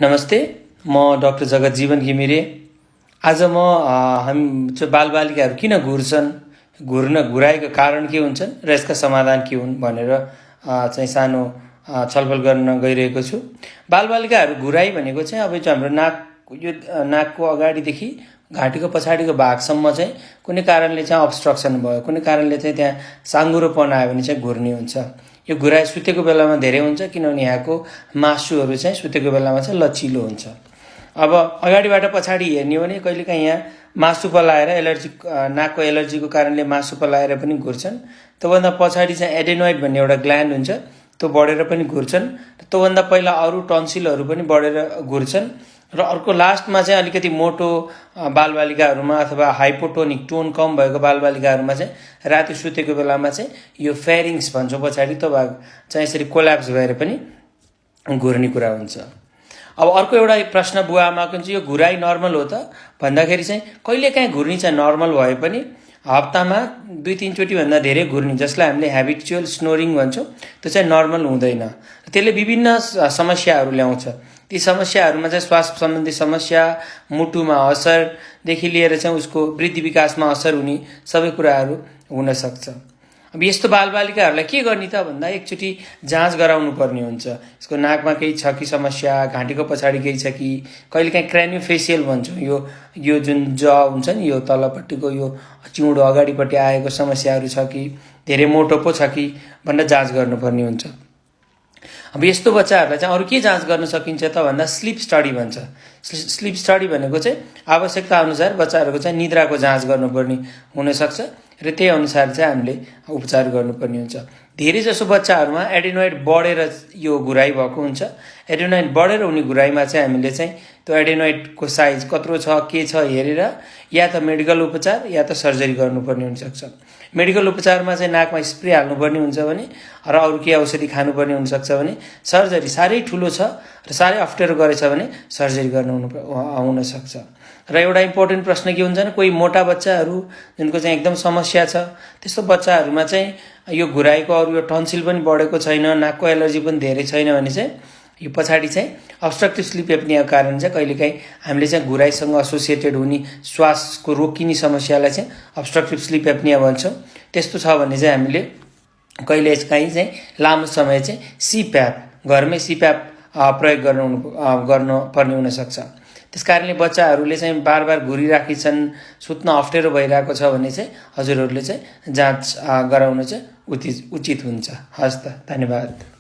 नमस्ते, म डाक्टर जगत जीवन घिमिरे। आज हामी चाहिँ बालबालिकाहरू किन घुर्छन्, घुराएको कारण के हुन्छन् र यसका समाधान के हुन् भनेर चाहिँ सानो छलफल गर्न गइरहेको छु। बालबालिकाहरू घुराइ भनेको चाहिँ अब हाम्रो नाकको अगाडिदेखि घाँटीको पछाडिको भागसम्म चाहिँ कुनै कारणले चाहिँ अब्स्ट्रक्सन भयो, कुनै कारणले चाहिँ त्यहाँ साँघुरोपन आयो भने चाहिँ घुर्ने हुन्छ। यो घुराइ सुतेको बेलामा धेरै हुन्छ किनभने यहाँको मासुहरू चाहिँ सुतेको बेलामा चाहिँ लचिलो हुन्छ। अब अगाडिबाट पछाडि हेर्ने हो भने कहिलेकाहीँ यहाँ मासु पलाएर नाकको एलर्जीको कारणले मासु पलाएर पनि घुर्छन्। त्योभन्दा पछाडि चाहिँ एडेनोइड भन्ने एउटा ग्ल्यान्ड हुन्छ, त्यो बढेर पनि घुर्छन्। त्योभन्दा पहिला अरू टन्सिलहरू पनि बढेर घुर्छन्। र अर्को लास्टमा चाहिँ अलिकति मोटो बालबालिकाहरूमा अथवा हाइपोटोनिक टोन कम भएको बालबालिकाहरूमा चाहिँ राति सुतेको बेलामा चाहिँ यो फेरिङ्स भन्छौँ पछाडि त्यो भाग चाहिँ यसरी कोल्याप्स भएर पनि घुर्ने कुरा हुन्छ। अब अर्को एउटा प्रश्न बुवा आमाको चाहिँ यो घुराइ नर्मल हो त भन्दाखेरि चाहिँ कहिलेकाहीँ घुर्नी चाहिँ नर्मल भए पनि हप्तामा 2-3 चोटि भन्दा धेरै घुर्नी, जसलाई हामीले ह्याबिचुअल स्नोरिङ भन्छौँ, त्यो चाहिँ नर्मल हुँदैन। त्यसले विभिन्न समस्याहरू ल्याउँछ। ती समस्याहरूमा चाहिँ श्वास सम्बन्धी समस्या, मुटुमा असरदेखि लिएर चाहिँ उसको वृद्धि विकासमा असर हुने सबै कुराहरू हुन सक्छ। अब यस्तो बालबालिकाहरूलाई के गर्ने त भन्दा एकचोटि जाँच गराउनु पर्ने हुन्छ। यसको नाकमा केही छ कि समस्या, घाँटीको पछाडि केही छ कि, कहिलेकाहीँ क्रानियोफेसियल भन्छौँ, यो जुन हुन्छ नि, यो तलपट्टिको यो चिउँडो अगाडिपट्टि आएको समस्याहरू छ कि, धेरै मोटो पो छ कि भनेर जाँच गर्नुपर्ने हुन्छ। अब यस्तो बच्चाहरूलाई चाहिँ अरू के जाँच गर्न सकिन्छ त भन्दा स्लिप स्टडी भन्छ। स्लिप स्टडी भनेको चाहिँ आवश्यकता अनुसार बच्चाहरूको चाहिँ निद्राको जाँच गर्नुपर्ने हुनसक्छ र त्यही अनुसार चाहिँ हामीले उपचार गर्नुपर्ने हुन्छ। धेरै जसो बच्चाहरूमा एडेनोइड बढेर यो घुराइ भएको हुन्छ। एडेनोइड बढेर हुने घुराइमा चाहिँ हामीले चाहिँ त्यो एडेनोइडको साइज कत्रो छ के छ हेरेर या त मेडिकल उपचार या त सर्जरी गर्नुपर्ने हुनसक्छ। मेडिकल उपचारमा चाहिँ नाकमा स्प्रे हाल्नुपर्ने हुन्छ भने र अरू के औषधि खानुपर्ने हुनसक्छ भने, सर्जरी साह्रै ठुलो छ र साह्रै अप्ठ्यारो गरेछ भने सर्जरी गर्नु हुनसक्छ। र एउटा इम्पोर्टेन्ट प्रश्न के हुन्छ भने कोही मोटा बच्चाहरू जुनको चाहिँ एकदम समस्या छ, त्यस्तो बच्चाहरूमा चाहिँ यो घुराइको अरू यो टन्सिल पनि बढेको छैन, नाकको एलर्जी पनि धेरै छैन भने चाहिँ यो पछाडि चाहिँ अब्स्ट्रक्टिभ स्लिप एप्नियाको कारण चाहिँ कहिलेकाहीँ हामीले चाहिँ घुराइसँग एसोसिएटेड हुने श्वासको रोकिने समस्यालाई चाहिँ अब्स्ट्रक्टिभ स्लिप एप्निया भन्छौँ। त्यस्तो छ भने चाहिँ हामीले कहिलेकाहीँ चाहिँ लामो समय चाहिँ सिप्याप, घरमै सिप्याप प्रयोग गर्नुपर्ने हुनसक्छ। त्यस कारणले बच्चाहरूले चाहिँ बार बार घुरिराखेछन्, सुत्न अप्ठ्यारो भइरहेको छ भने चाहिँ हजुरहरूले चाहिँ जाँच गराउनु चाहिँ उचित हुन्छ। हस् त, धन्यवाद।